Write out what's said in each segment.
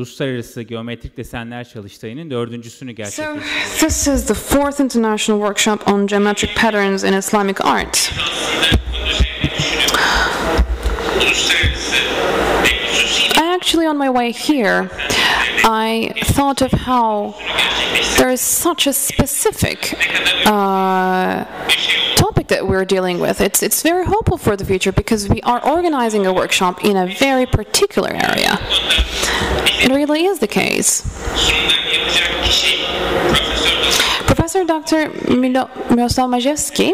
Uluslararası Geometrik Desenler Çalıştayı'nın 4.'sünü gerçekleştirdik. So, this is the 4th international workshop on geometric patterns in Islamic art. Actually, on my way here, I thought of how there is such a specific topic that we're dealing with. It's very hopeful for the future because we are organizing a workshop in a very particular area. It really is the case. Professor Dr. Miroslaw Majewski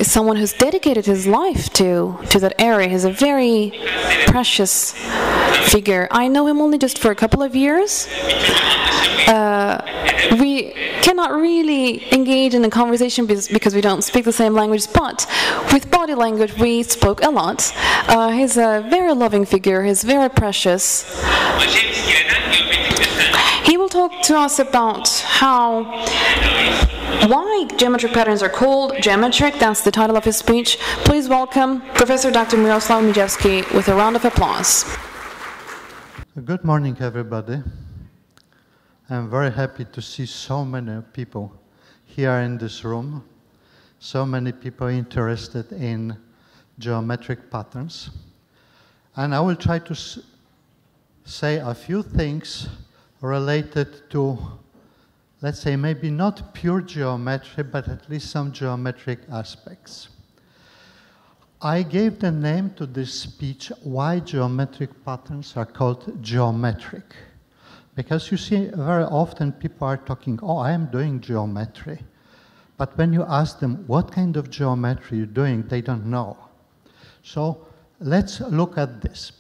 is someone who's dedicated his life to that area. He's a very precious figure. I know him only just for a couple of years. We cannot really engage in a conversation because we don't speak the same language, but with body language we spoke a lot. He's a very loving figure. He's very precious. He will talk to us about why geometric patterns are called geometric. That's the title of his speech. Please welcome Professor Dr. Miroslaw Majewski with a round of applause. Good morning, everybody. I'm very happy to see so many people here in this room, so many people interested in geometric patterns. And I will try to say a few things related to, let's say, maybe not pure geometry, but at least some geometric aspects. I gave the name to this speech, Why Geometric Patterns Are Called Geometric. Because you see, very often people are talking, oh, I am doing geometry. But when you ask them, what kind of geometry you're doing, they don't know. So let's look at this.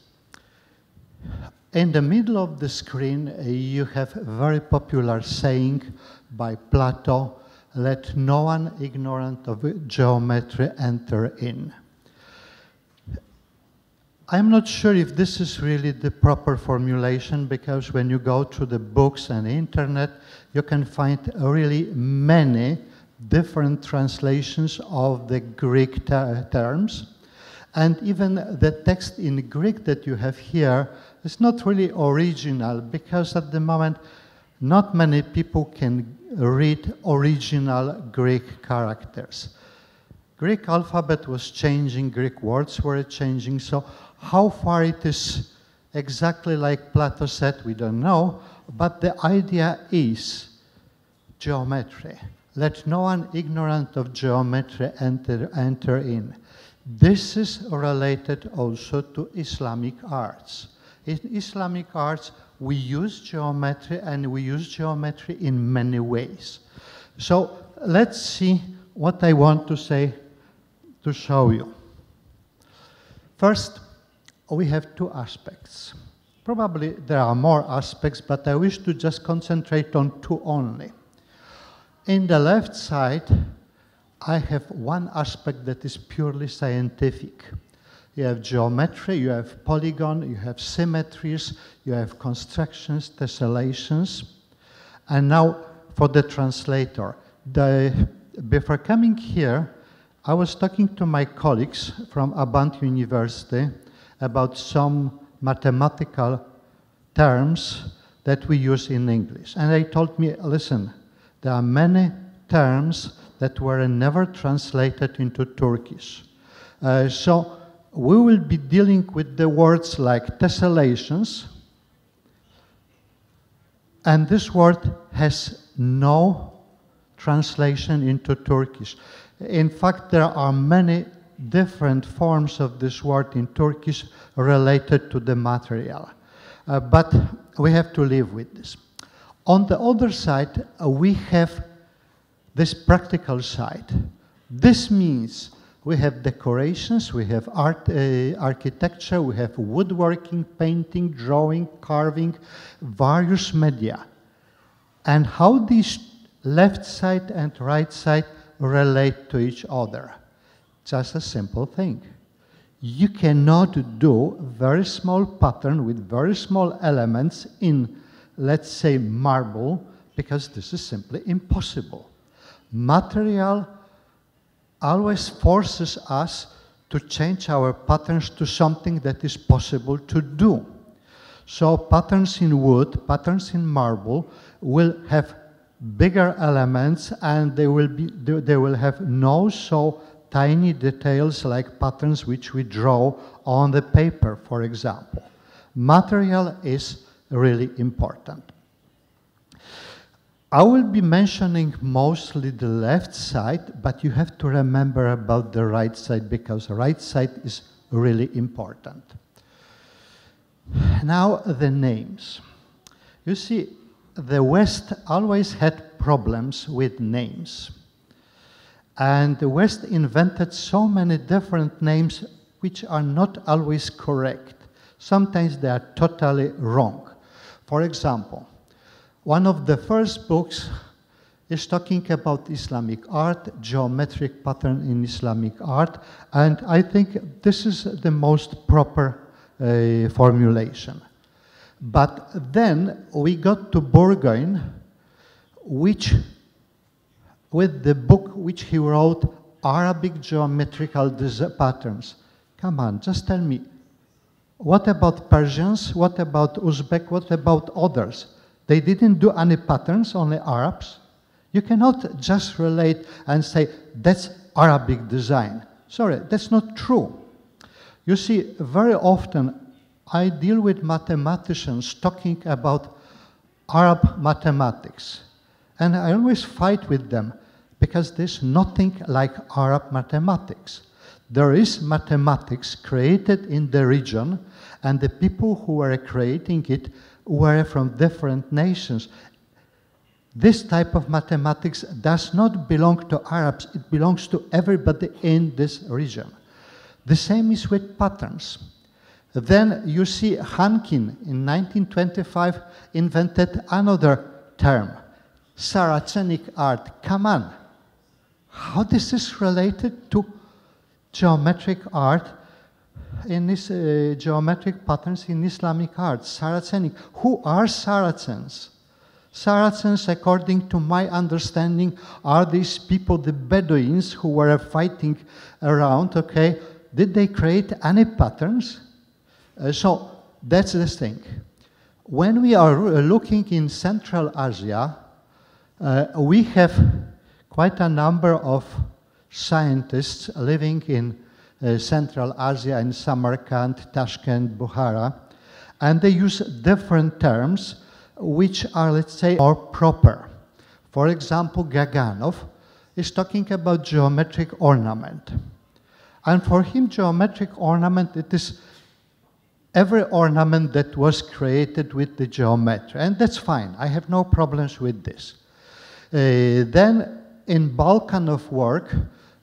In the middle of the screen, you have a very popular saying by Plato, let no one ignorant of geometry enter in. I'm not sure if this is really the proper formulation, because when you go to the books and the internet, you can find really many different translations of the Greek terms. And even the text in Greek that you have here is not really original, because at the moment, not many people can read original Greek characters. Greek alphabet was changing, Greek words were changing, so how far it is exactly like Plato said, we don't know, but the idea is geometry. Let no one ignorant of geometry enter in. This is related also to Islamic arts. In Islamic arts, we use geometry, and we use geometry in many ways. So let's see what I want to say to show you. First, we have two aspects. Probably there are more aspects, but I wish to just concentrate on two only. In the left side, I have one aspect that is purely scientific. You have geometry, you have polygon, you have symmetries, you have constructions, tessellations. And now for the translator. Before coming here, I was talking to my colleagues from Abant University about some mathematical terms that we use in English. And they told me, listen, there are many terms that were never translated into Turkish. So we will be dealing with the words like tessellations, and this word has no translation into Turkish. In fact, there are many different forms of this word in Turkish related to the material. But we have to live with this. On the other side, we have this practical side. This means we have decorations, we have architecture, we have woodworking, painting, drawing, carving, various media. And how these left side and right side relate to each other. Just a simple thing. You cannot do a very small pattern with very small elements in, let's say, marble, because this is simply impossible. Material always forces us to change our patterns to something that is possible to do. So patterns in wood, patterns in marble will have bigger elements, and they will have no so tiny details like patterns which we draw on the paper, for example. Material is really important. I will be mentioning mostly the left side, but you have to remember about the right side, because the right side is really important. Now the names. You see, the West always had problems with names. And the West invented so many different names which are not always correct. Sometimes they are totally wrong. For example, one of the first books is talking about Islamic art, geometric pattern in Islamic art, and I think this is the most proper formulation. But then we got to Bourgogne, with the book which he wrote, Arabic Geometrical Patterns. Come on, just tell me, what about Persians? What about Uzbek? What about others? They didn't do any patterns, only Arabs. You cannot just relate and say, that's Arabic design. Sorry, that's not true. You see, very often I deal with mathematicians talking about Arab mathematics. And I always fight with them because there's nothing like Arab mathematics. There is mathematics created in the region, and the people who were creating it were from different nations. This type of mathematics does not belong to Arabs, it belongs to everybody in this region. The same is with patterns. Then you see Hankin in 1925 invented another term, Saracenic art. Come on, how this is related to geometric art in this geometric patterns in Islamic art? Saracenic. Who are Saracens? Saracens, according to my understanding, are these people, the Bedouins, who were fighting around, okay? Did they create any patterns? So that's the thing. When we are looking in Central Asia, we have quite a number of scientists living in Central Asia, in Samarkand, Tashkent, Bukhara, and they use different terms which are, let's say, more proper. For example, Gaganov is talking about geometric ornament. And for him, geometric ornament, it is every ornament that was created with the geometry. And that's fine. I have no problems with this. Then, in Balkan of work,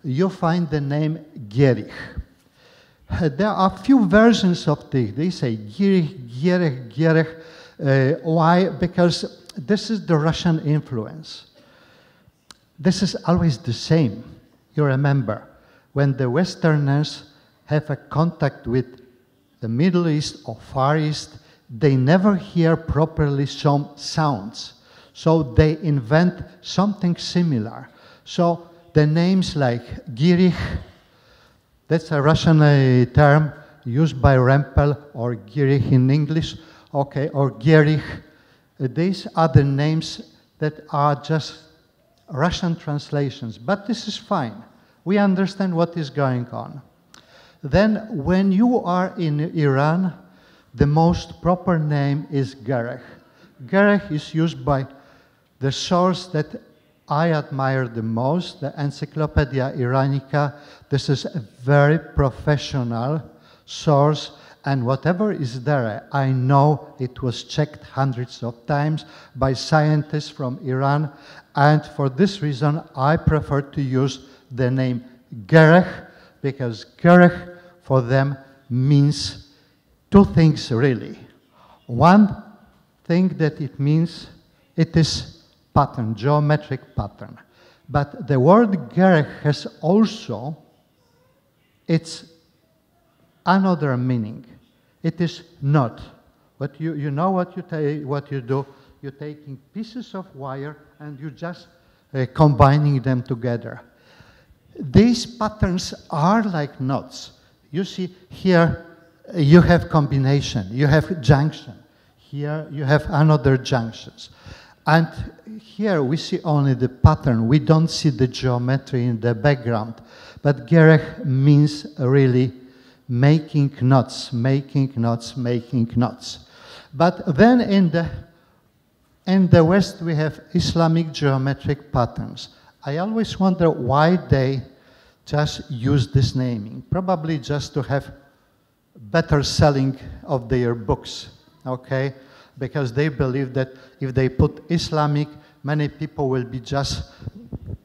you find the name Gierich. There are few versions of this. They say Gierich, Gierich, Gierich. Why? Because this is the Russian influence. This is always the same. You remember, when the Westerners have a contact with the Middle East or Far East, they never hear properly some sounds. So they invent something similar. So the names like Gierich, that's a Russian term used by Rempel, or Gierich in English, okay, or Gierich. These are the names that are just Russian translations, but this is fine. We understand what is going on. Then when you are in Iran, the most proper name is Gerech. Gerech is used by the source that I admire the most, the Encyclopedia Iranica. This is a very professional source, and whatever is there, I know it was checked hundreds of times by scientists from Iran, and for this reason I prefer to use the name Gerech, because Gerech for them means two things really. One thing that it means, it is pattern, geometric pattern. But the word Gerech has also its another meaning. It is not. But you know what you do. You're taking pieces of wire and you just combining them together. These patterns are like knots. You see here, you have combination, you have junction, here you have another junctions. And here we see only the pattern. We don't see the geometry in the background. But gerech means really making knots, making knots, making knots. But then in the West we have Islamic geometric patterns. I always wonder why they just use this naming. Probably just to have better selling of their books, okay? Because they believe that if they put Islamic, many people will be just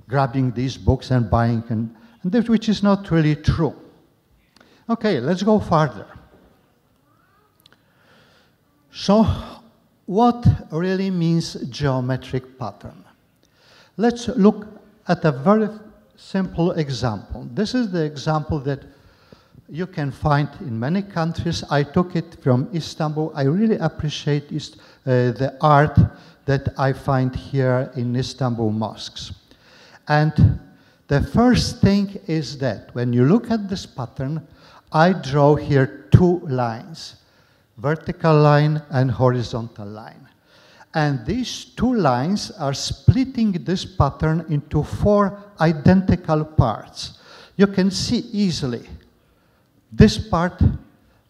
grabbing these books and buying, and that, which is not really true. Okay, let's go further. So, what really means geometric pattern? Let's look at a very simple example. This is the example that you can find in many countries. I took it from Istanbul. I really appreciate the art that I find here in Istanbul mosques. And the first thing is that when you look at this pattern, I draw here two lines, vertical line and horizontal line. And these two lines are splitting this pattern into 4 identical parts. You can see easily this part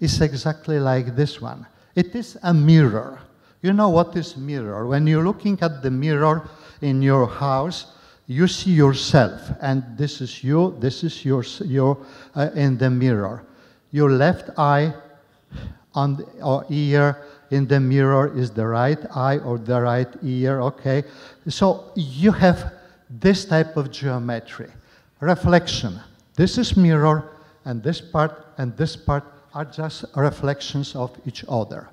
is exactly like this one. It is a mirror. You know what is mirror? When you're looking at the mirror in your house, you see yourself, and this is you, this is your in the mirror. Your left eye or ear in the mirror is the right eye or the right ear, okay? So you have this type of geometry. Reflection. This is mirror, and this part are just reflections of each other.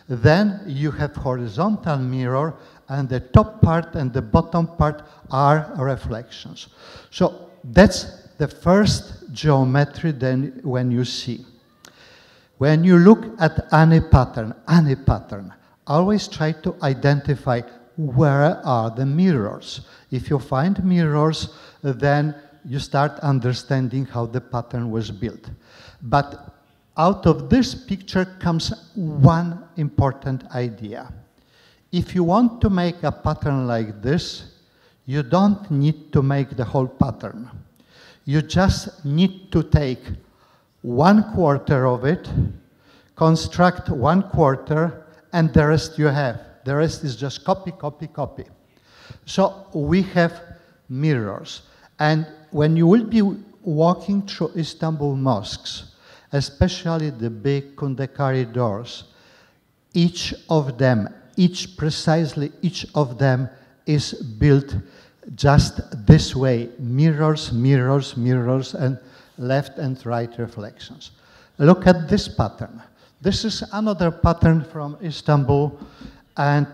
Then you have horizontal mirror, and the top part and the bottom part are reflections. So that's the first geometry then when you see. When you look at any pattern, always try to identify where are the mirrors. If you find mirrors, then you start understanding how the pattern was built. But out of this picture comes one important idea. If you want to make a pattern like this, you don't need to make the whole pattern. You just need to take 1/4 of it, construct 1/4, and the rest you have. The rest is just copy, copy, copy. So we have mirrors. And when you will be walking through Istanbul mosques, especially the big Kundekari doors, each of them is built just this way. Mirrors, mirrors, mirrors, and left and right reflections. Look at this pattern. This is another pattern from Istanbul, and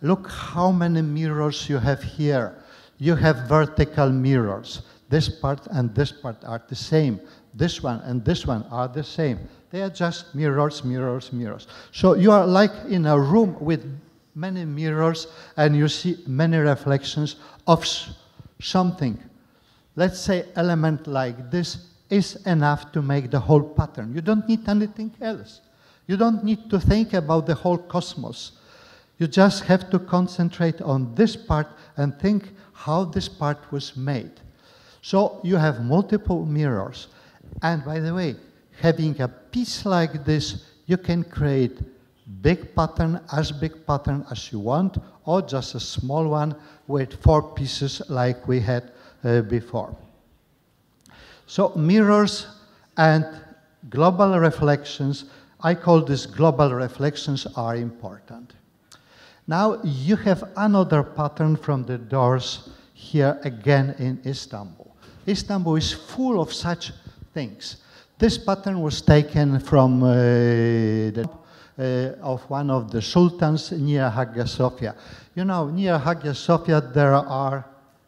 look how many mirrors you have here. You have vertical mirrors. This part and this part are the same. This one and this one are the same. They are just mirrors, mirrors, mirrors. So you are like in a room with many mirrors, and you see many reflections of something. Let's say element like this is enough to make the whole pattern. You don't need anything else. You don't need to think about the whole cosmos. You just have to concentrate on this part and think how this part was made. So you have multiple mirrors. And by the way, having a piece like this, you can create big pattern as you want, or just a small one with 4 pieces like we had before. So mirrors and global reflections, I call this global reflections, are important. Now you have another pattern from the doors here again in Istanbul. Istanbul is full of such things. This pattern was taken from of one of the sultans near Hagia Sophia. You know, near Hagia Sophia there are,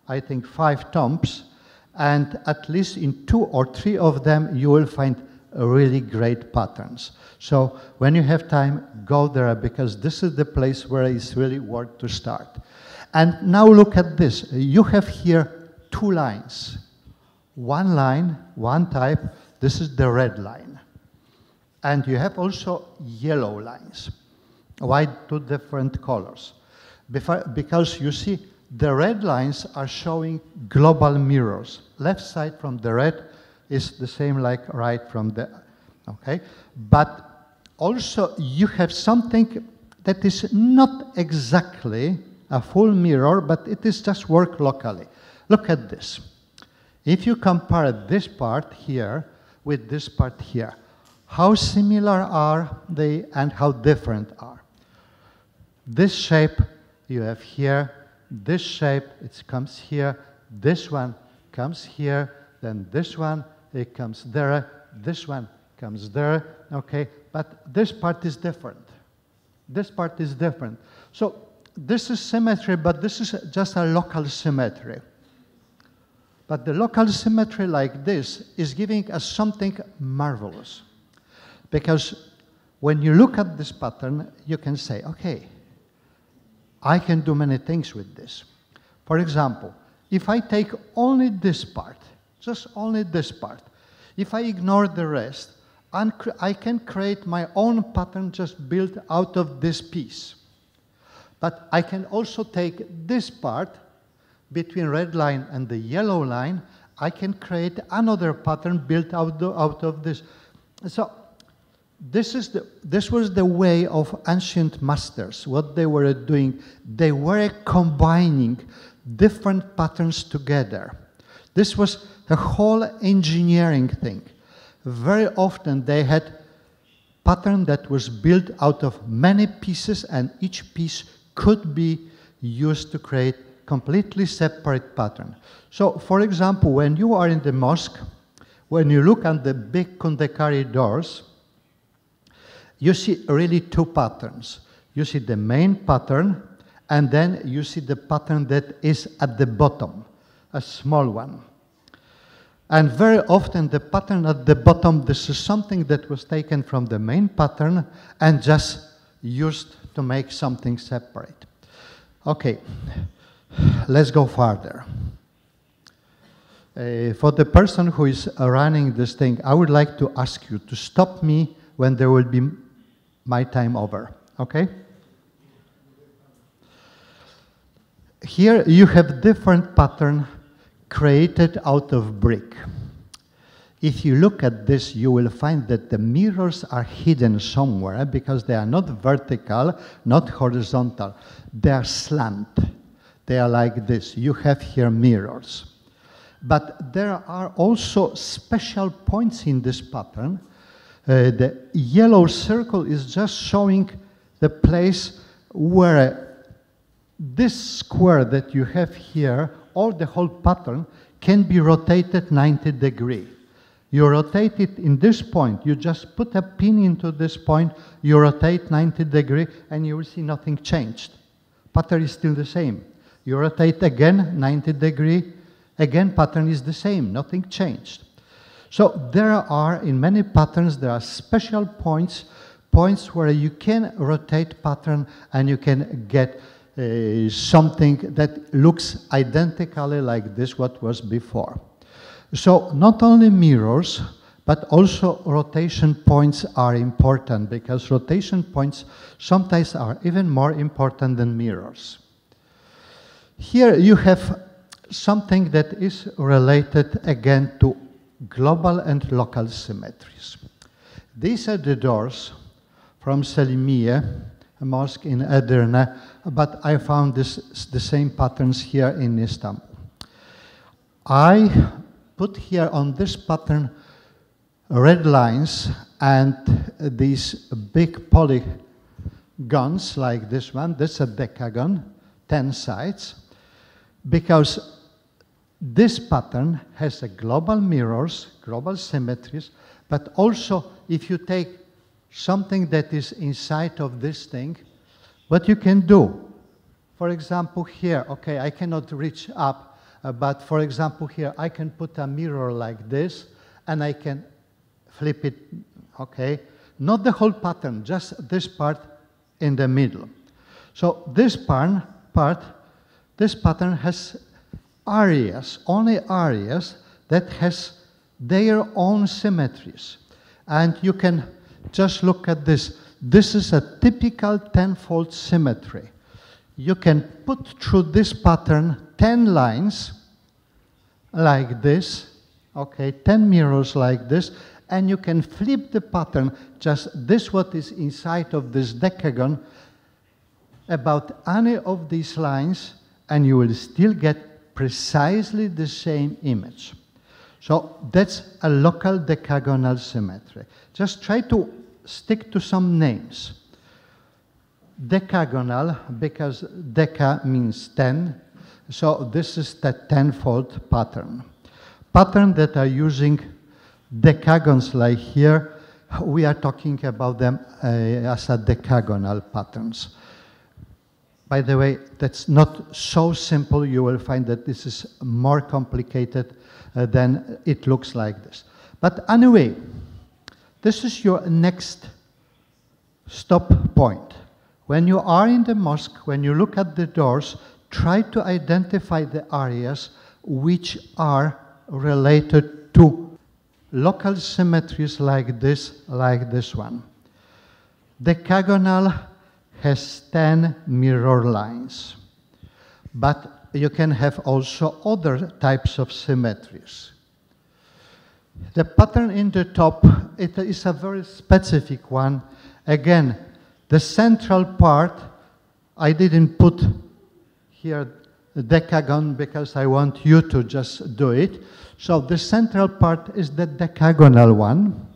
I think, 5 tombs, and at least in 2 or 3 of them you will find really great patterns. So when you have time, go there, because this is the place where it's really worth to start. And now look at this. You have here 2 lines. One line, one type, this is the red line. And you have also yellow lines. Why two different colors? Because you see, the red lines are showing global mirrors. Left side from the red is the same like right from the, okay? But also you have something that is not exactly a full mirror, but it is just work locally. Look at this. If you compare this part here with this part here, how similar are they and how different are? This shape you have here, this shape, it comes here, this one comes here, then this one, it comes there, this one comes there, okay? But this part is different. This part is different. So this is symmetry, but this is just a local symmetry. But the local symmetry like this is giving us something marvelous. Because when you look at this pattern, you can say, okay, I can do many things with this. For example, if I take only this part, just only this part, if I ignore the rest, I can create my own pattern just built out of this piece. But I can also take this part between red line and the yellow line. I can create another pattern built out of this. So this was the way of ancient masters. What they were doing, they were combining different patterns together. This was a whole engineering thing. Very often they had pattern that was built out of many pieces, and each piece could be used to create completely separate pattern. So, for example, when you are in the mosque, when you look at the big Kundekari doors, you see really two patterns. You see the main pattern, and then you see the pattern that is at the bottom, a small one. And very often the pattern at the bottom, this is something that was taken from the main pattern and just used to make something separate. Okay, let's go further. For the person who is running this thing, I would like to ask you to stop me when there will be my time over, okay? Here you have different pattern created out of brick. If you look at this, you will find that the mirrors are hidden somewhere because they are not vertical, not horizontal. They are slant. They are like this. You have here mirrors. But there are also special points in this pattern. The yellow circle is just showing the place where this square that you have here, or the whole pattern, can be rotated 90 degrees. You rotate it in this point, you just put a pin into this point, you rotate 90 degrees, and you will see nothing changed. Pattern is still the same. You rotate again 90 degrees, again pattern is the same, nothing changed. So there are, in many patterns, there are special points where you can rotate pattern and you can get something that looks identically like this, what was before. So not only mirrors, but also rotation points are important, because rotation points sometimes are even more important than mirrors. Here you have something that is related again to global and local symmetries. These are the doors from Selimiye, a mosque in Edirne, but I found the same patterns here in Istanbul. I put here on this pattern red lines and these big polygons like this one. This is a decagon, 10 sides, because this pattern has a global mirrors, global symmetries, but also if you take something that is inside of this thing, what you can do, for example here, okay, I cannot reach up, but for example here, I can put a mirror like this, and I can flip it, okay? Not the whole pattern, just this part in the middle. So this this pattern has areas, only areas that has their own symmetries. And you can just look at this. This is a typical tenfold symmetry. You can put through this pattern 10 lines like this, okay, 10 mirrors like this, and you can flip the pattern, just this what is inside of this decagon, about any of these lines, and you will still get precisely the same image. So that's a local decagonal symmetry. Just try to stick to some names. Decagonal, because deca means 10, so this is the tenfold pattern. Pattern that are using decagons like here, we are talking about them as a decagonal patterns. By the way, that's not so simple. You will find that this is more complicated than it looks like this. But anyway, this is your next stop point. When you are in the mosque, when you look at the doors, try to identify the areas which are related to local symmetries like this one. Decagonal has 10 mirror lines, but you can have also other types of symmetries. The pattern in the top, it is a very specific one. Again, the central part, I didn't put here the decagon because I want you to just do it. So the central part is the decagonal one,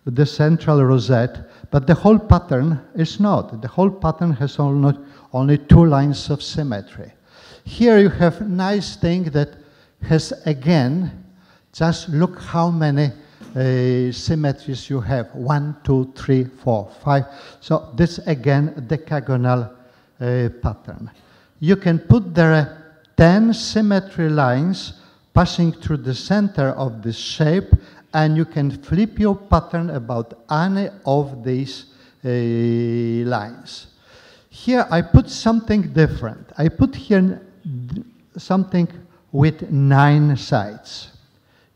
the central rosette, but the whole pattern is not. The whole pattern has only 2 lines of symmetry. Here you have a nice thing that has, again, just look how many symmetries you have. 1, 2, 3, 4, 5. So this, again, decagonal pattern. You can put there 10 symmetry lines passing through the center of this shape, and you can flip your pattern about any of these lines. Here I put something different. I put here something with 9 sides.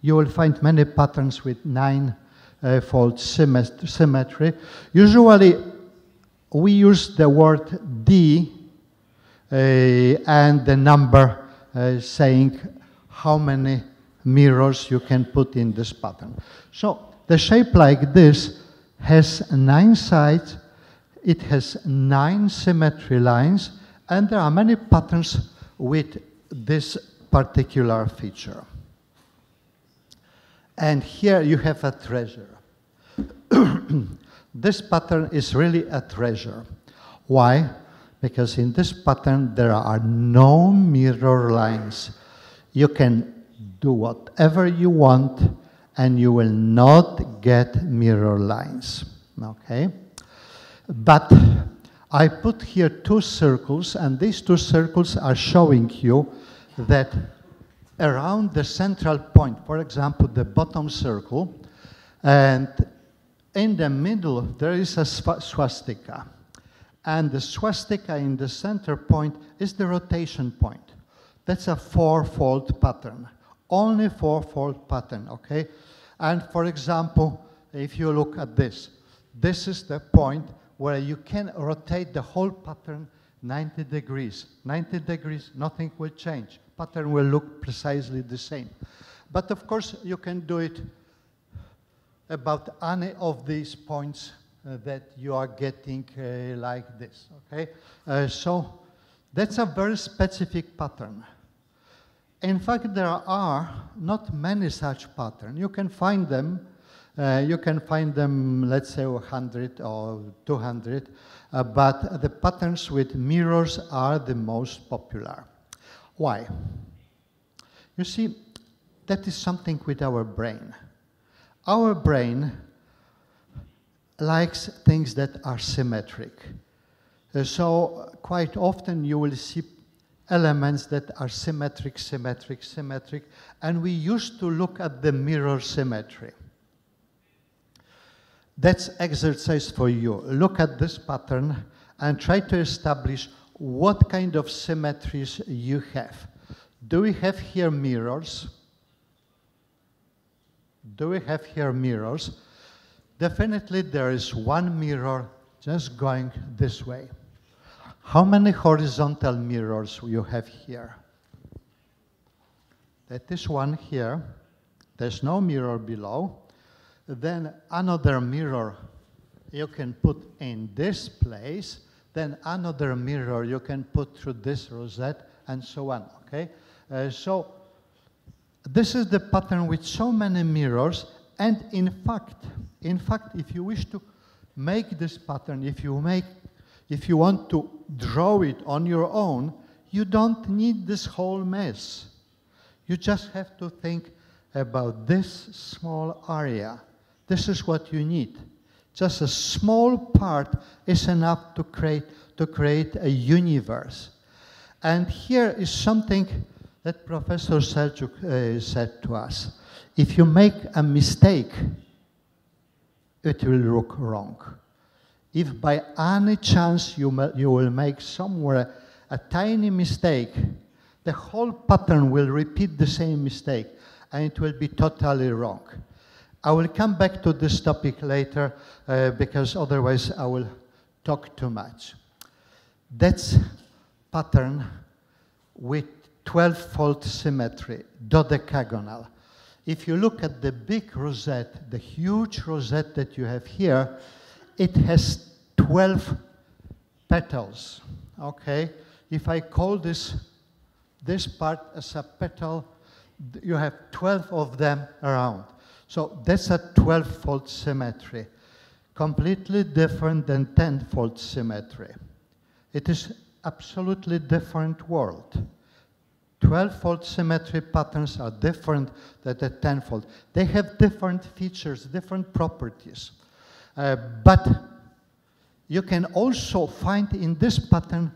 You will find many patterns with 9-fold symmetry. Usually we use the word D and the number saying how many mirrors you can put in this pattern. So the shape like this has 9 sides, it has 9 symmetry lines, and there are many patterns with this particular feature. And here you have a treasure. This pattern is really a treasure. Why? Because in this pattern there are no mirror lines. You can do whatever you want and you will not get mirror lines. Okay? But I put here 2 circles, and these 2 circles are showing you that around the central point, for example, the bottom circle, and in the middle there is a swastika. And the swastika in the center point is the rotation point. That's a 4-fold pattern. Only 4-fold pattern, okay? And for example, if you look at this, this is the point where you can rotate the whole pattern 90 degrees. 90 degrees, nothing will change. Pattern will look precisely the same. But of course, you can do it about any of these points that you are getting like this, okay? So that's a very specific pattern. In fact, there are not many such patterns. You can find them, let's say 100 or 200, but the patterns with mirrors are the most popular. Why? You see, that is something with our brain. Our brain likes things that are symmetric. So quite often you will see elements that are symmetric, symmetric, symmetric, and we used to look at the mirror symmetry. That's exercise for you. Look at this pattern and try to establish what kind of symmetries you have. Do we have here mirrors? Do we have here mirrors? Definitely there is one mirror just going this way. How many horizontal mirrors you have here? That is one here. There's no mirror below. Then another mirror you can put in this place. Then another mirror you can put through this rosette, and so on, okay? So this is the pattern with so many mirrors, and in fact, if you wish to make this pattern, if you want to draw it on your own, you don't need this whole mess. You just have to think about this small area. This is what you need. Just a small part is enough to create a universe. And here is something that Professor Selçuk said to us. If you make a mistake, it will look wrong. If by any chance you will make somewhere a tiny mistake, the whole pattern will repeat the same mistake, and it will be totally wrong. I will come back to this topic later, because otherwise I will talk too much. That's pattern with 12-fold symmetry, dodecagonal. If you look at the big rosette, the huge rosette that you have here, it has 12 petals, okay? If I call this part as a petal, you have 12 of them around. So that's a 12-fold symmetry, completely different than 10-fold symmetry. It is absolutely different world. 12-fold symmetry patterns are different than the 10-fold. They have different features, different properties. But you can also find in this pattern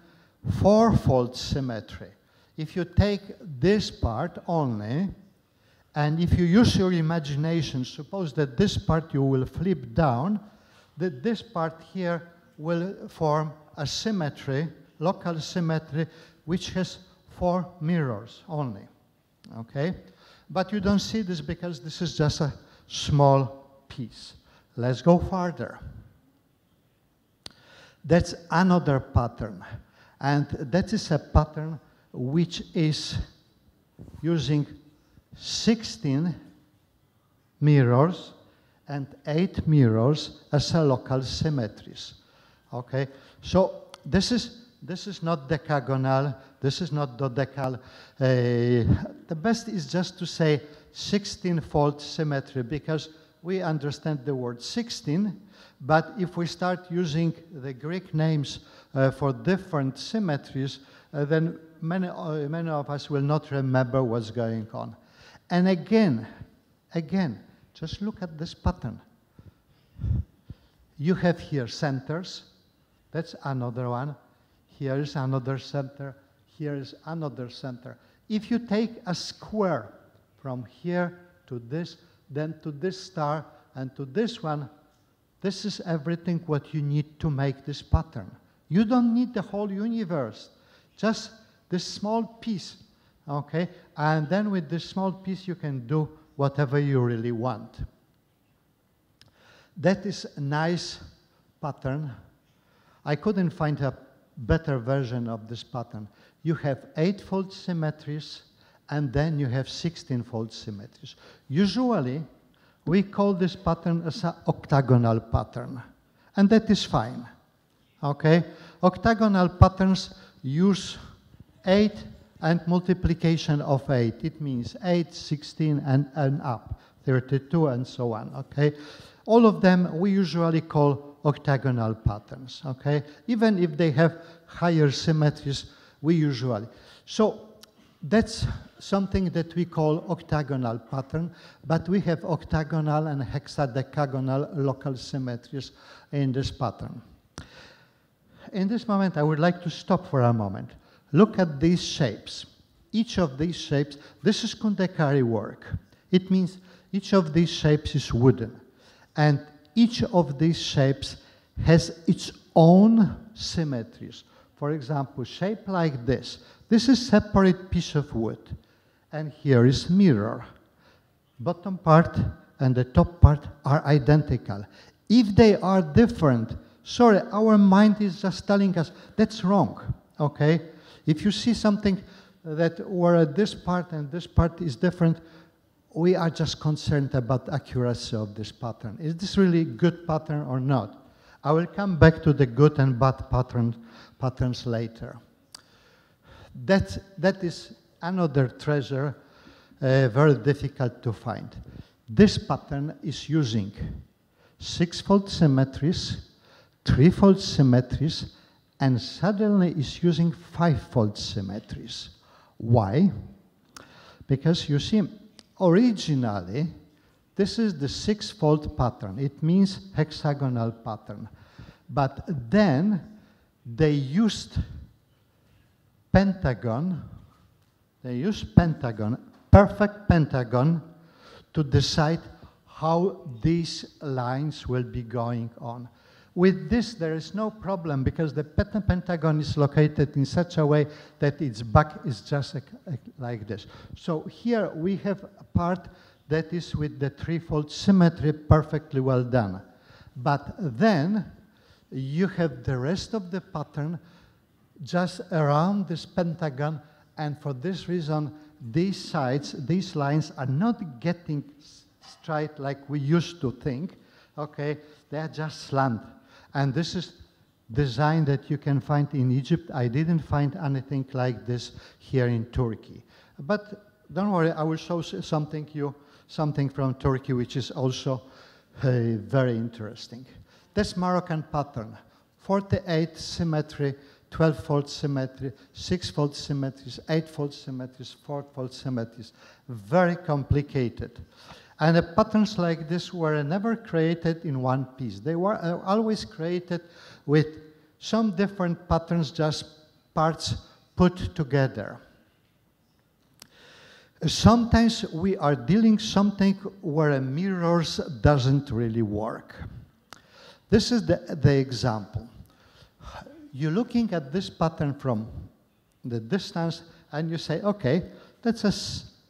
4-fold symmetry. If you take this part only, and if you use your imagination, suppose that this part you will flip down, that this part here will form a symmetry, local symmetry, which has 4 mirrors only, okay? But you don't see this because this is just a small piece. Let's go further. That's another pattern, and that is a pattern which is using 16 mirrors and 8 mirrors as a local symmetries. Okay, so this is not decagonal, this is not dodecal. The best is just to say 16-fold symmetry, because we understand the word 16, but if we start using the Greek names for different symmetries, then many of us will not remember what's going on. And again, just look at this pattern. You have here centers. That's another one. Here is another center. Here is another center. If you take a square from here to this, then to this star, and to this one, this is everything what you need to make this pattern. You don't need the whole universe, just this small piece, okay? And then with this small piece, you can do whatever you really want. That is a nice pattern. I couldn't find a better version of this pattern. You have 8-fold symmetries, and then you have 16-fold symmetries. Usually, we call this pattern as an octagonal pattern, and that is fine, okay? Octagonal patterns use 8 and multiplication of 8. It means 8, 16, and up, 32, and so on, okay? All of them we usually call octagonal patterns, okay? Even if they have higher symmetries, we usually. So that's something that we call octagonal pattern, but we have octagonal and hexadecagonal local symmetries in this pattern. In this moment, I would like to stop for a moment. Look at these shapes. Each of these shapes, this is Kundekari work. It means each of these shapes is wooden. And each of these shapes has its own symmetries. For example, shape like this. This is separate piece of wood. And here is mirror. Bottom part and the top part are identical. If they are different, Sorry, our mind is just telling us that's wrong, okay? If you see something that where this part and this part is different, we are just concerned about the accuracy of this pattern. Is this really a good pattern or not? I will come back to the good and bad patterns later. That is another treasure, very difficult to find. This pattern is using 6-fold symmetries, 3-fold symmetries, and suddenly is using 5-fold symmetries. Why? Because you see, originally, this is the 6-fold pattern. It means hexagonal pattern. But then they used pentagon, perfect pentagon, to decide how these lines will be going on. With this, there is no problem because the pentagon is located in such a way that its back is just like this. So here we have a part that is with the 3-fold symmetry perfectly well done. But then you have the rest of the pattern just around this pentagon, and for this reason, these sides, these lines are not getting straight like we used to think, okay? They are just slant. And this is design that you can find in Egypt. I didn't find anything like this here in Turkey. But don't worry, I will show something from Turkey, which is also very interesting. This Moroccan pattern, 48 symmetry, 12-fold symmetry, 6-fold symmetries, 8-fold symmetries, 4-fold symmetries, very complicated. And the patterns like this were never created in one piece. They were always created with some different patterns, just parts put together. Sometimes we are dealing something where a mirrors doesn't really work. This is the example. You're looking at this pattern from the distance and you say, okay, that's a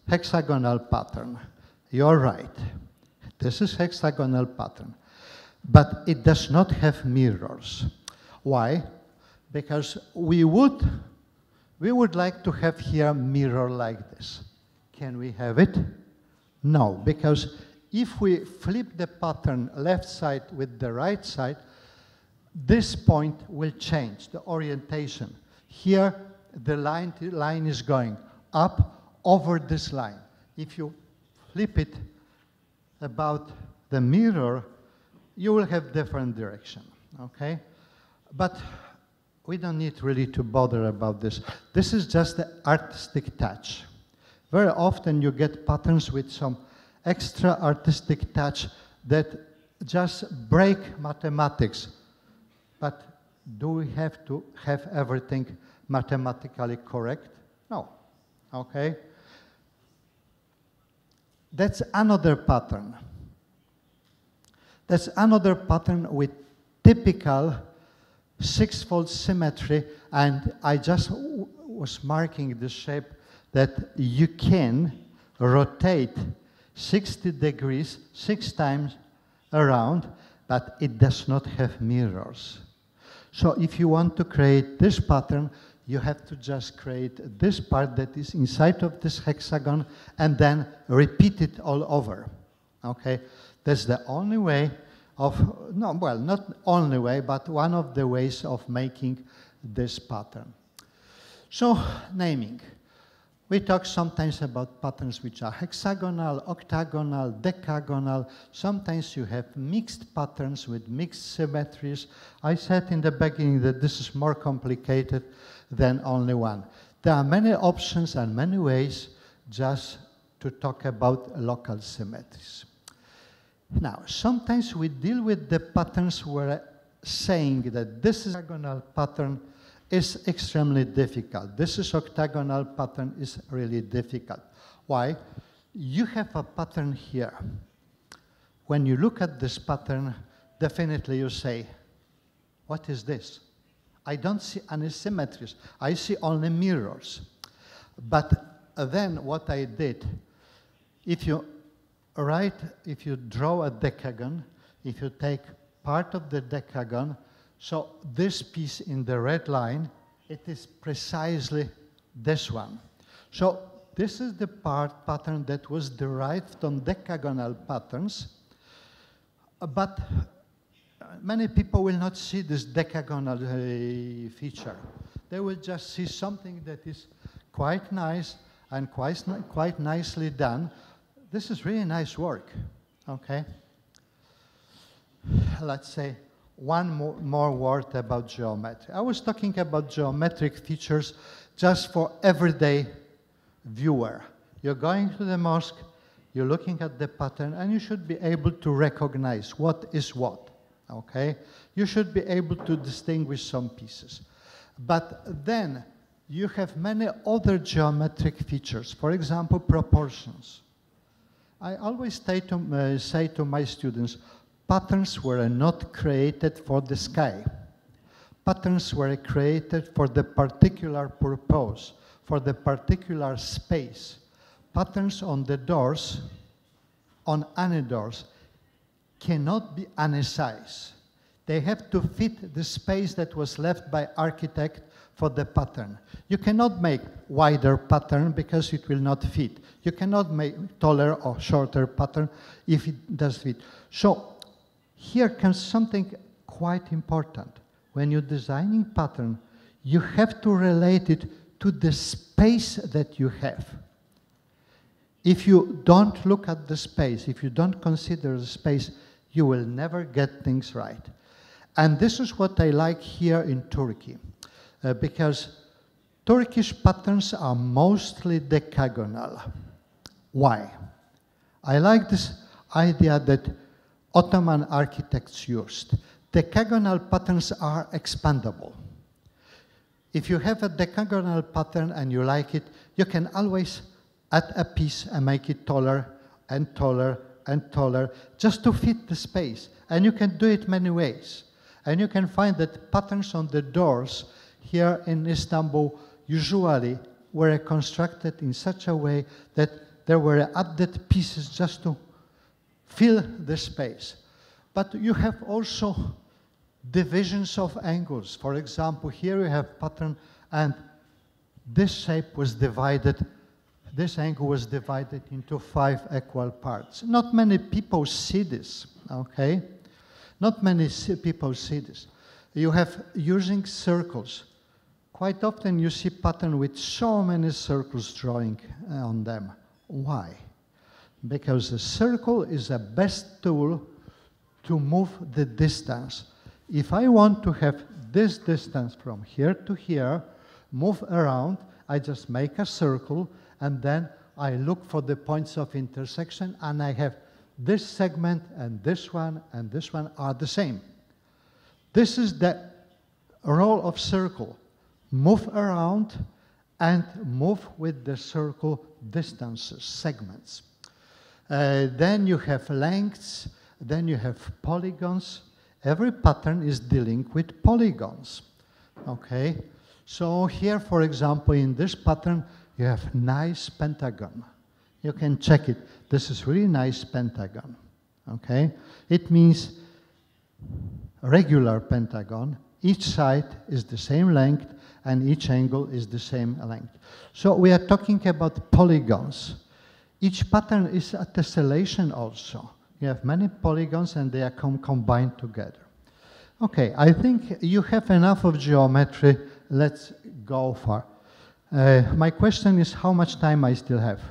hexagonal pattern. You're right. This is hexagonal pattern. But it does not have mirrors. Why? Because we would like to have here a mirror like this. Can we have it? No, because if we flip the pattern left side with the right side, this point will change, the orientation. Here, the line is going up over this line. If you flip it about the mirror, you will have different direction, okay? But we don't need really to bother about this. This is just the artistic touch. Very often you get patterns with some extra artistic touch that just break mathematics. But do we have to have everything mathematically correct? No, okay? That's another pattern. That's another pattern with typical 6-fold symmetry, and I just was marking the shape that you can rotate 60 degrees 6 times around, but it does not have mirrors. So if you want to create this pattern, you have to just create this part that is inside of this hexagon and then repeat it all over, okay? That's the only way of, no, well, not only way, but one of the ways of making this pattern. So, naming. We talk sometimes about patterns which are hexagonal, octagonal, decagonal. Sometimes you have mixed patterns with mixed symmetries. I said in the beginning that this is more complicated than only one. There are many options and many ways just to talk about local symmetries. Now, sometimes we deal with the patterns where saying that this is hexagonal pattern is extremely difficult. This is octagonal pattern is really difficult. Why? You have a pattern here. When you look at this pattern, definitely you say, what is this? I don't see any symmetries. I see only mirrors. But then what I did, if you draw a decagon, if you take part of the decagon, So this piece in the red line, it is precisely this one. So this is the pattern that was derived from decagonal patterns, but many people will not see this decagonal feature. They will just see something that is quite nice and quite nicely done. This is really nice work, okay? Let's say one more word about geometry. I was talking about geometric features just for everyday viewer. You're going to the mosque, you're looking at the pattern, and you should be able to recognize what is what, okay? You should be able to distinguish some pieces. But then you have many other geometric features, for example, proportions. I always say to my students, patterns were not created for the sky. Patterns were created for the particular purpose, for the particular space. Patterns on the doors, on any doors, cannot be any size. They have to fit the space that was left by architect for the pattern. You cannot make wider pattern because it will not fit. You cannot make taller or shorter pattern if it does fit. So here comes something quite important. When you're designing pattern, you have to relate it to the space that you have. If you don't look at the space, if you don't consider the space, you will never get things right. And this is what I like here in Turkey, because Turkish patterns are mostly decagonal. Why? I like this idea that Ottoman architects used. Decagonal patterns are expandable. If you have a decagonal pattern and you like it, you can always add a piece and make it taller and taller and taller just to fit the space. And you can do it many ways. And you can find that patterns on the doors here in Istanbul usually were constructed in such a way that there were added pieces just to fill the space. But you have also divisions of angles. For example, here you have pattern and this shape was divided, this angle was divided into 5 equal parts. Not many people see this, okay? Not many people see this. You have using circles. Quite often you see pattern with so many circles drawing on them. Why? Because the circle is the best tool to move the distance. If I want to have this distance from here to here, move around, I just make a circle, and then I look for the points of intersection, and I have this segment and this one are the same. This is the role of circle. Move around and move with the circle distances, segments. Then you have lengths, then you have polygons. Every pattern is dealing with polygons, okay? So here, for example, in this pattern, you have nice pentagon. You can check it. This is really nice pentagon, okay? It means regular pentagon. Each side is the same length, and each angle is the same length. So we are talking about polygons. Each pattern is a tessellation also. You have many polygons and they are combined together. Okay, I think you have enough of geometry. Let's go far. My question is how much time I still have?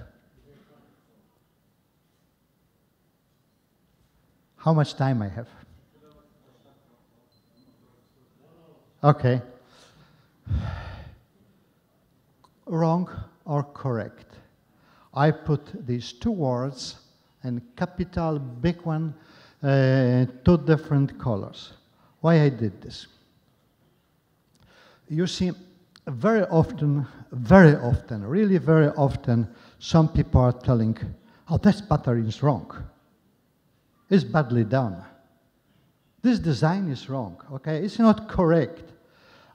How much time I have? Okay. Wrong or correct? I put these 2 words and capital big one, 2 different colors. Why I did this? You see, very often, really very often, some people are telling, oh, this pattern is wrong. It's badly done. This design is wrong, okay? It's not correct.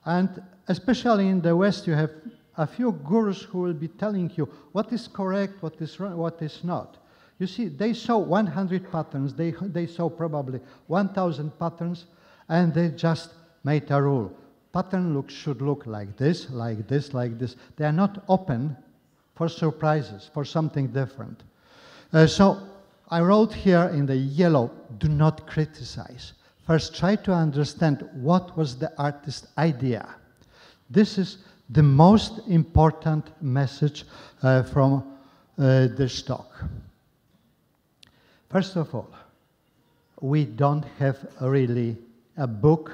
And especially in the West, you have a few gurus who will be telling you what is correct, what is wrong, what is not. You see, they saw 100 patterns, they saw probably 1,000 patterns, and they just made a rule. Pattern should look like this, like this, like this. They are not open for surprises, for something different. So I wrote here in the yellow, do not criticize. First, try to understand what was the artist's idea. This is the most important message from this talk. First of all, we don't have really a book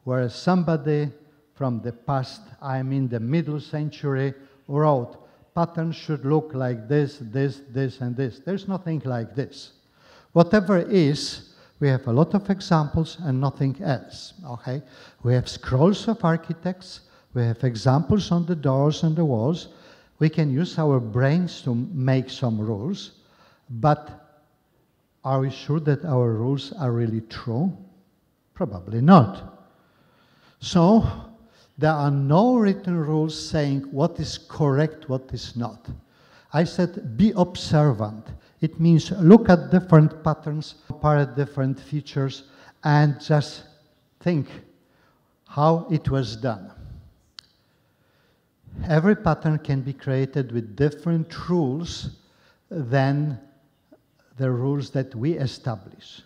where somebody from the past, I mean the middle century, wrote, pattern should look like this, this, this, and this. There's nothing like this. Whatever is, we have a lot of examples and nothing else, okay? We have scrolls of architects, we have examples on the doors and the walls. We can use our brains to make some rules, but are we sure that our rules are really true? Probably not. So, there are no written rules saying what is correct, what is not. I said be observant. It means look at different patterns, compare different features, and just think how it was done. Every pattern can be created with different rules than the rules that we establish.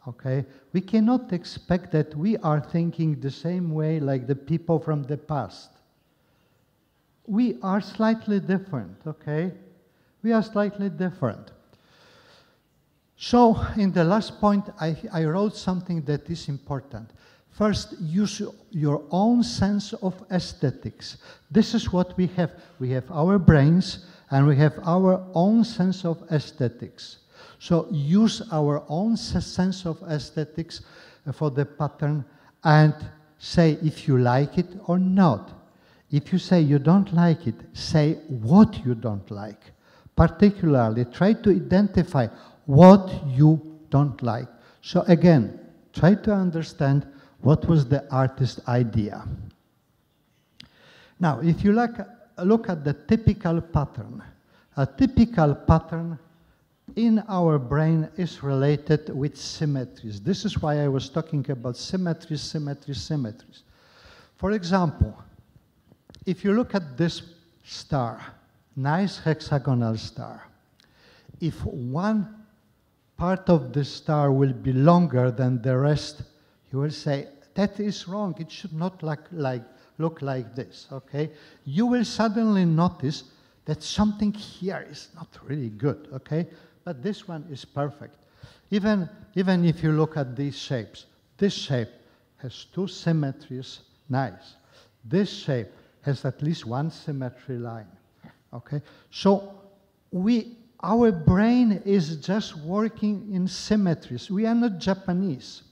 Okay? We cannot expect that we are thinking the same way like the people from the past. We are slightly different, okay? We are slightly different. So, in the last point, I wrote something that is important. First, use your own sense of aesthetics. This is what we have. We have our brains, and we have our own sense of aesthetics. So use our own sense of aesthetics for the pattern and say if you like it or not. If you say you don't like it, say what you don't like. Particularly, try to identify what you don't like. So again, try to understand what was the artist's idea. Now, if you look at the typical pattern, a typical pattern in our brain is related with symmetries. This is why I was talking about symmetries, symmetries, symmetries. For example, if you look at this star, nice hexagonal star, if one part of the star will be longer than the rest, you will say, that is wrong, it should not look like this, okay? You will suddenly notice that something here is not really good, okay? But this one is perfect. Even if you look at these shapes, this shape has two symmetries, nice. This shape has at least one symmetry line, okay? So our brain is just working in symmetries. We are not Japanese.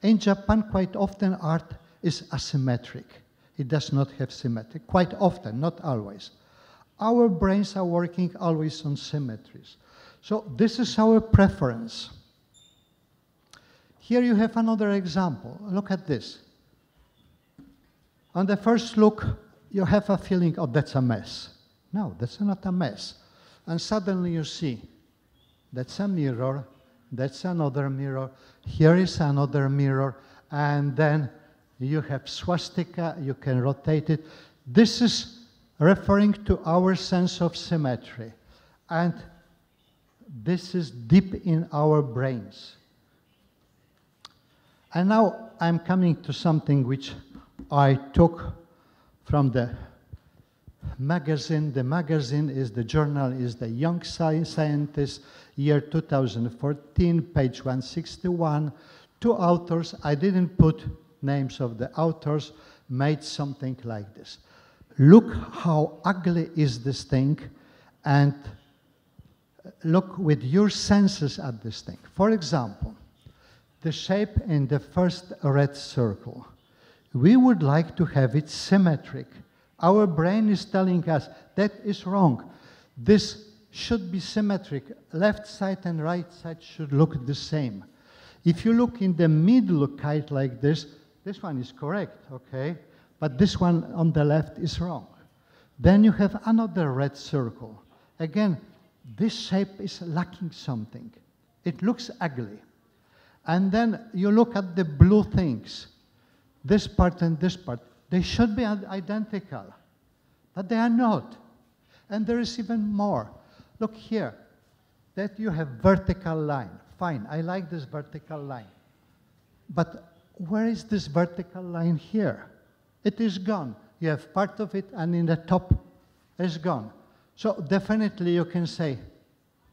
In Japan, quite often art is asymmetric. It does not have symmetry, quite often, not always. Our brains are working always on symmetries. So this is our preference. Here you have another example. Look at this. On the first look, you have a feeling, oh, that's a mess. No, that's not a mess. And suddenly you see, that's a mirror, that's another mirror, here is another mirror, and then you have swastika, you can rotate it. This is referring to our sense of symmetry. And this is deep in our brains. And now I'm coming to something which I took from the magazine. The magazine is, the journal is the Young Scientist, year 2014, page 161. Two authors, I didn't put names of the authors, made something like this. Look how ugly is this thing, and look with your senses at this thing. For example, the shape in the first red circle. We would like to have it symmetric. Our brain is telling us that is wrong. This should be symmetric. Left side and right side should look the same. If you look in the middle kite like this one is correct, okay? But this one on the left is wrong. Then you have another red circle. Again, this shape is lacking something. It looks ugly. And then you look at the blue things. this part and this part, they should be identical, but they are not. And there is even more. Look here, that you have vertical line. Fine, I like this vertical line. But where is this vertical line here? It is gone. You have part of it, and in the top, it's gone. So definitely you can say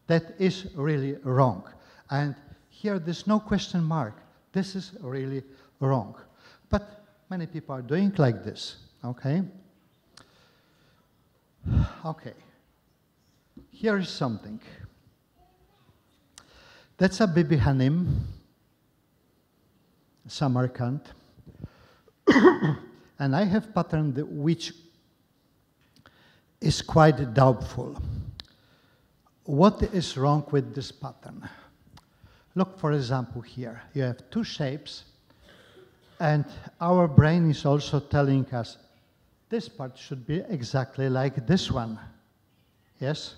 that is really wrong. And here there's no question mark. This is really wrong. But many people are doing like this, okay? Okay. Here is something. That's a Bibi Hanim, Samarkand. And I have pattern which is quite doubtful. What is wrong with this pattern? Look, for example, here. You have two shapes, and our brain is also telling us this part should be exactly like this one. Yes?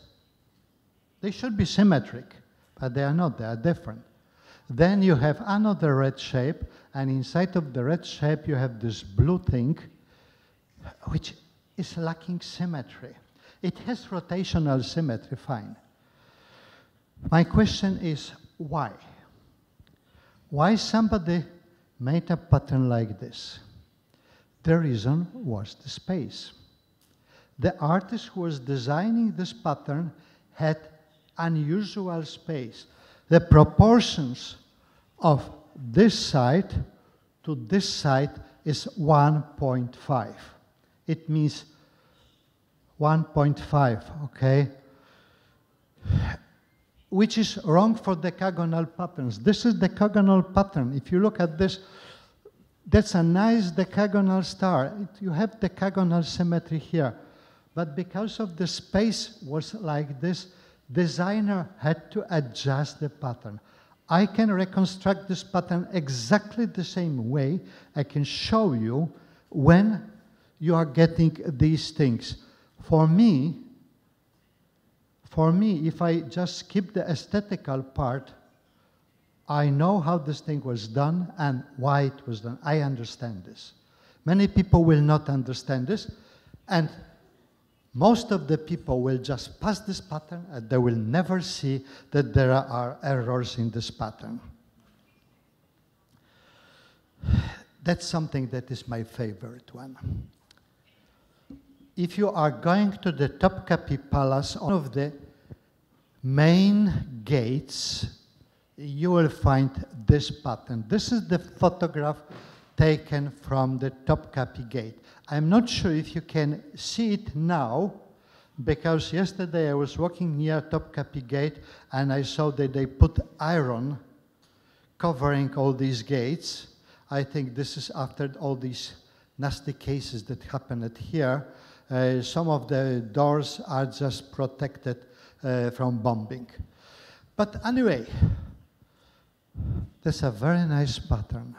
They should be symmetric, but they are not. They are different. Then you have another red shape, and inside of the red shape you have this blue thing, which is lacking symmetry. It has rotational symmetry, fine. My question is, why? Why somebody made a pattern like this? The reason was the space. The artist who was designing this pattern had unusual space. The proportions of this side to this side is 1.5. It means 1.5, okay? Which is wrong for decagonal patterns. This is decagonal pattern. If you look at this, that's a nice decagonal star. You have decagonal symmetry here. But because of the space was like this, designer had to adjust the pattern. I can reconstruct this pattern exactly the same way. I can show you when you are getting these things. For me, if I just skip the aesthetical part, I know how this thing was done and why it was done. I understand this. Many people will not understand this, and most of the people will just pass this pattern and they will never see that there are errors in this pattern. That's something that is my favorite one. If you are going to the Topkapi Palace, one of the main gates, you will find this pattern. This is the photograph taken from the Topkapi Gate. I'm not sure if you can see it now, because yesterday I was walking near Topkapi Gate and I saw that they put iron covering all these gates. I think this is after all these nasty cases that happened here. Some of the doors are just protected from bombing. But anyway, that's a very nice pattern.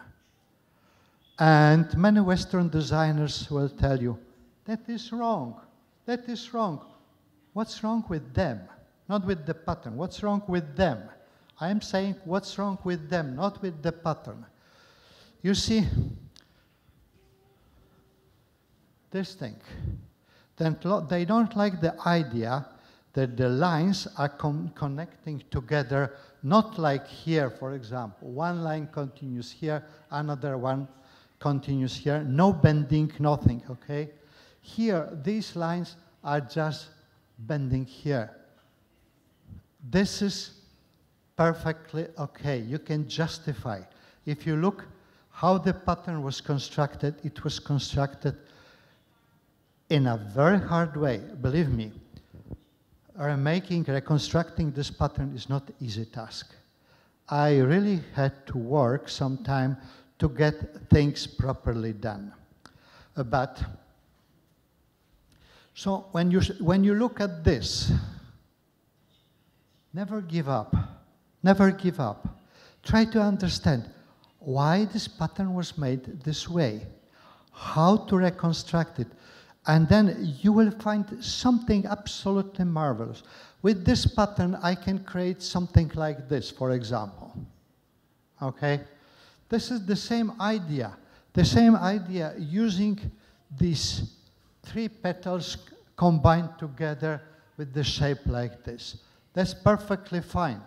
And many Western designers will tell you, that is wrong, that is wrong. What's wrong with them? Not with the pattern, what's wrong with them? I am saying what's wrong with them, not with the pattern. You see, this thing, they don't like the idea that the lines are connecting together, not like here, for example. One line continues here, another one continues here, no bending, nothing, okay? Here, these lines are just bending here. This is perfectly okay. You can justify. If you look how the pattern was constructed, it was constructed in a very hard way. Believe me, reconstructing this pattern is not an easy task. I really had to work some time to get things properly done. So when you look at this, never give up. Never give up. Try to understand why this pattern was made this way, how to reconstruct it, and then you will find something absolutely marvelous. With this pattern, I can create something like this, for example. Okay? This is the same idea. The same idea, using these 3 petals combined together with the shape like this. That's perfectly fine.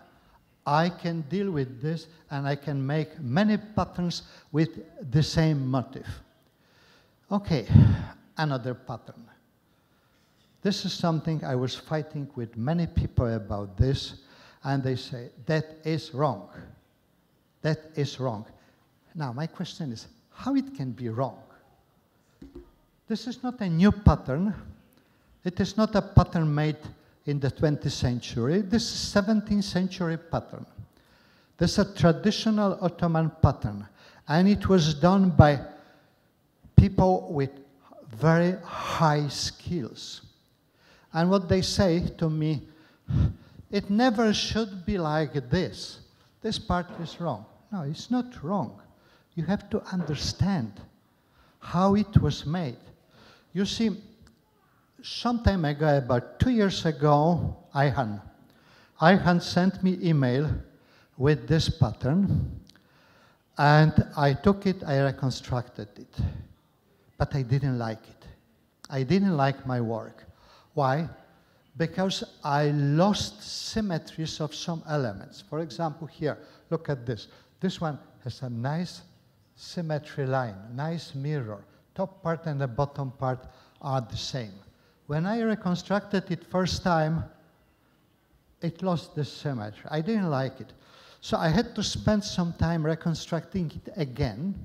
I can deal with this, and I can make many patterns with the same motif. Okay, another pattern. This is something I was fighting with many people about this, and they say, that is wrong. That is wrong. Now, my question is, how it can be wrong? This is not a new pattern. It is not a pattern made in the 20th century. This is 17th century pattern. This is a traditional Ottoman pattern, and it was done by people with very high skills. And what they say to me, it never should be like this. This part is wrong. No, it's not wrong. You have to understand how it was made. You see, some time ago, about 2 years ago, Ayhan sent me email with this pattern, and I took it, I reconstructed it. But I didn't like it. I didn't like my work. Why? Because I lost symmetries of some elements. For example, here, look at this. This one has a nice symmetry line, nice mirror. Top part and the bottom part are the same. When I reconstructed it first time, it lost the symmetry. I didn't like it. So I had to spend some time reconstructing it again,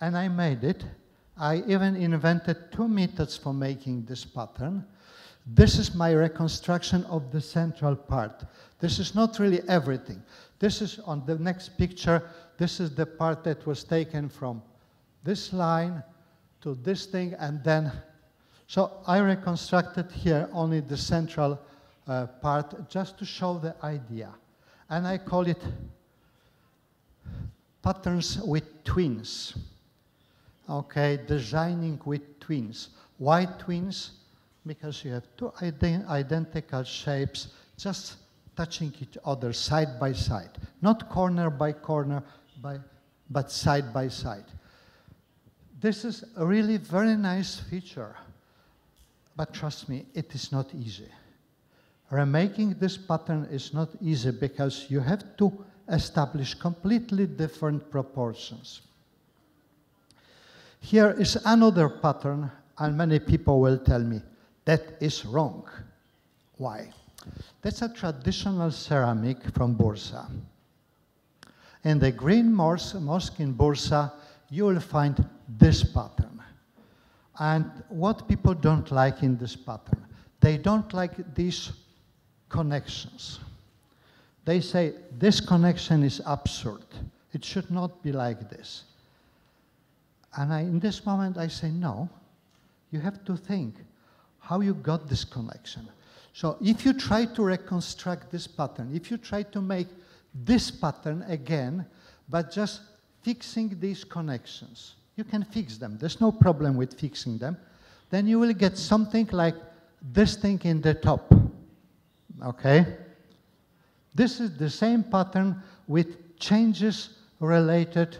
and I made it. I even invented 2 methods for making this pattern. This is my reconstruction of the central part. This is not really everything. This is on the next picture. This is the part that was taken from this line to this thing, and then, so I reconstructed here only the central part just to show the idea. And I call it patterns with twins. Okay, designing with twins. Why twins? Because you have 2 identical shapes just touching each other side by side. Not corner by corner, but side by side. This is a really very nice feature. But trust me, it is not easy. Remaking this pattern is not easy because you have to establish completely different proportions. Here is another pattern, and many people will tell me, that is wrong. Why? That's a traditional ceramic from Bursa. In the Green Mosque in Bursa, you will find this pattern. And what people don't like in this pattern, they don't like these connections. They say, this connection is absurd. It should not be like this. And in this moment, I say, no, you have to think how you got this connection. So if you try to reconstruct this pattern, if you try to make this pattern again, but just fixing these connections, you can fix them. There's no problem with fixing them. Then you will get something like this thing in the top. Okay? This is the same pattern with changes related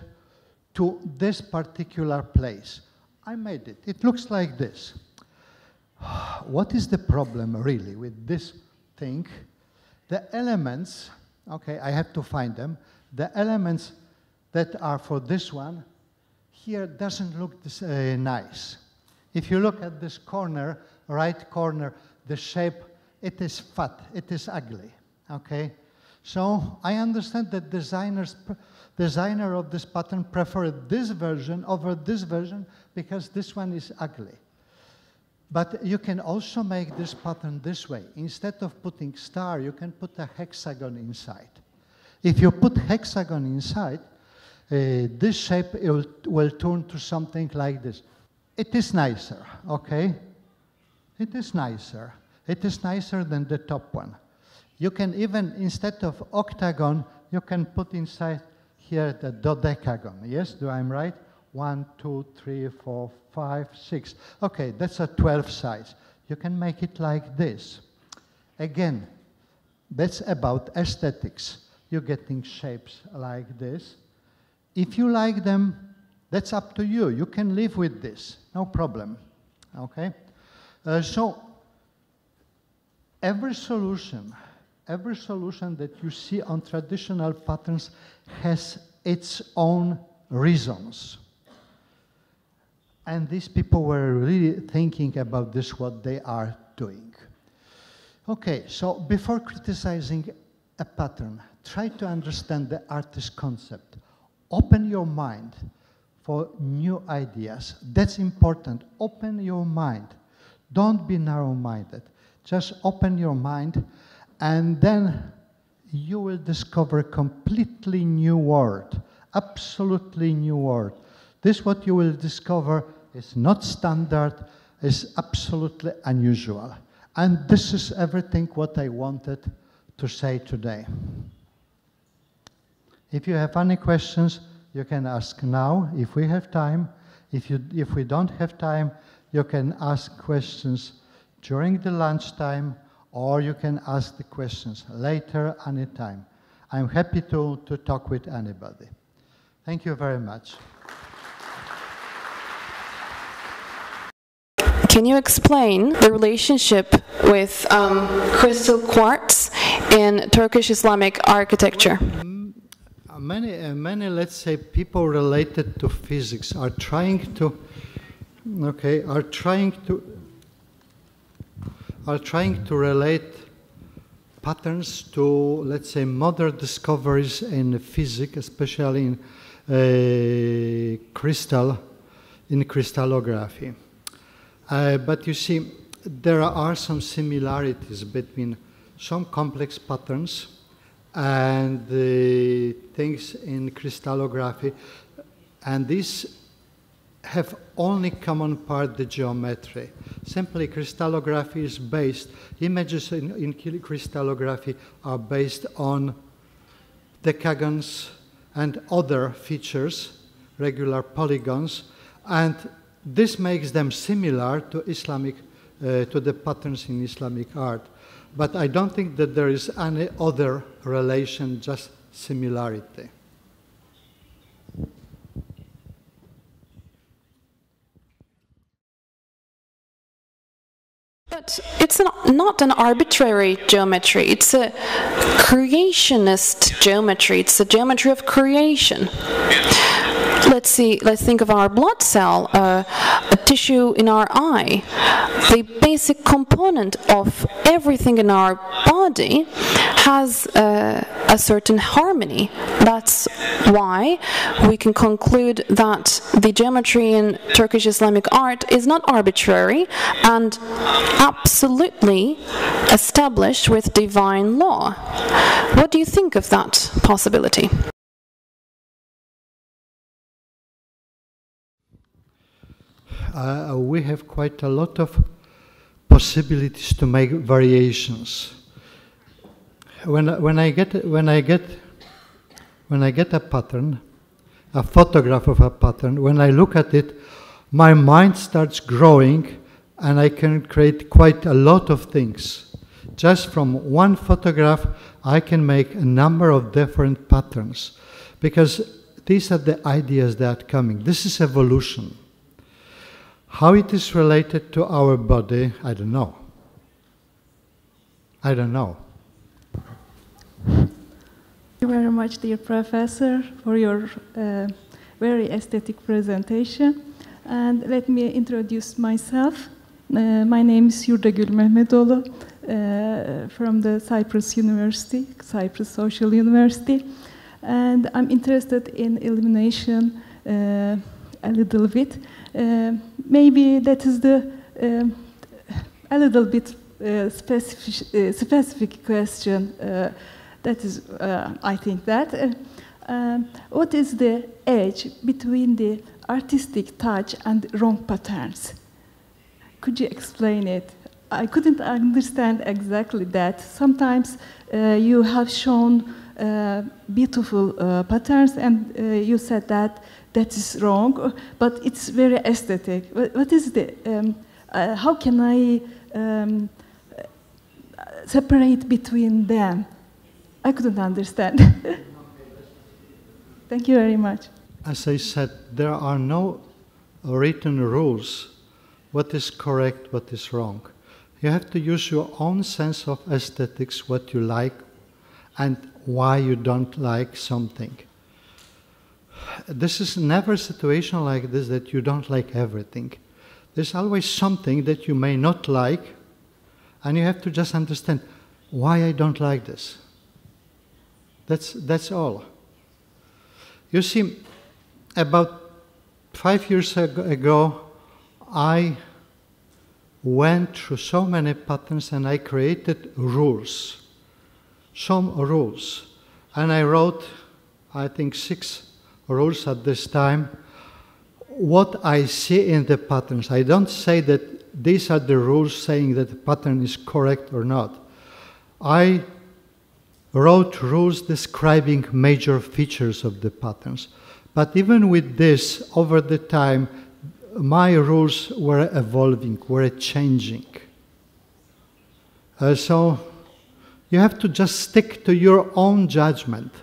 to this particular place. I made it. It looks like this. What is the problem really with this thing? The elements, okay, I have to find them. The elements that are for this one here doesn't look this, nice. If you look at this corner, right corner, the shape, it is fat, it is ugly, okay? So I understand that designer of this pattern preferred this version over this version because this one is ugly. But you can also make this pattern this way. Instead of putting star, you can put a hexagon inside. If you put hexagon inside, this shape will turn to something like this. It is nicer, okay? It is nicer. It is nicer than the top one. You can even, instead of octagon, you can put inside here the dodecagon. Yes, do I am right? 1, 2, 3, 4, 5, 6. Okay, that's a 12 size. You can make it like this. Again, that's about aesthetics. You're getting shapes like this. If you like them, That's up to you. You can live with this, no problem. Okay? So every solution that you see on traditional patterns has its own reasons. And these people were really thinking about this, what they are doing. Okay, so before criticizing a pattern, try to understand the artist's concept. Open your mind for new ideas. That's important. Open your mind. Don't be narrow-minded. Just open your mind, and then you will discover a completely new world, absolutely new world. This, what you will discover, is not standard, is absolutely unusual. And this is everything what I wanted to say today. If you have any questions, you can ask now, if we have time. If we don't have time, you can ask questions during the lunchtime, or you can ask the questions later, anytime. I'm happy to talk with anybody. Thank you very much. Can you explain the relationship with crystal quartz in Turkish Islamic architecture? Many, let's say, people related to physics are trying to relate patterns to, let's say, modern discoveries in physics, especially in crystallography. But you see, there are some similarities between some complex patterns and the things in crystallography, and these have only common part, the geometry. Simply, crystallography is based, images in crystallography are based on decagons and other features, regular polygons, and this makes them similar to Islamic, to the patterns in Islamic art. But I don't think that there is any other relation, just similarity. But it's not an arbitrary geometry. It's a creationist geometry. It's a geometry of creation. Let's think of our blood cell, a tissue in our eye. The basic component of everything in our body has a certain harmony. That's why we can conclude that the geometry in Turkish Islamic art is not arbitrary and absolutely established with divine law. What do you think of that possibility? We have quite a lot of possibilities to make variations. When I get a pattern, a photograph of a pattern, when I look at it, my mind starts growing, and I can create quite a lot of things. Just from one photograph, I can make a number of different patterns, because these are the ideas that are coming. This is evolution. How it is related to our body, I don't know. I don't know. Thank you very much, dear Professor, for your very aesthetic presentation. And let me introduce myself. My name is Yurdagül Mehmetoğlu from the Cyprus University, Cyprus Social University. And I'm interested in illumination a little bit. Maybe that is a little bit specific question. That is, I think that. What is the edge between the artistic touch and wrong patterns? Could you explain it? I couldn't understand exactly that. Sometimes you have shown beautiful patterns, and you said that is wrong, but it's very aesthetic. What is the? How can I separate between them? I couldn't understand. Thank you very much. as I said, there are no written rules what is correct, what is wrong. You have to use your own sense of aesthetics, what you like, and why you don't like something. This is never a situation like this that you don't like everything. There's always something that you may not like, and you have to just understand why I don't like this. That's all. You see, about 5 years ago, I went through so many patterns and I created rules, some rules. And I wrote, I think, 6 rules at this time. What I see in the patterns, I don't say that these are the rules saying that the pattern is correct or not. I wrote rules describing major features of the patterns. But even with this, over the time, my rules were evolving, were changing. So you have to just stick to your own judgment.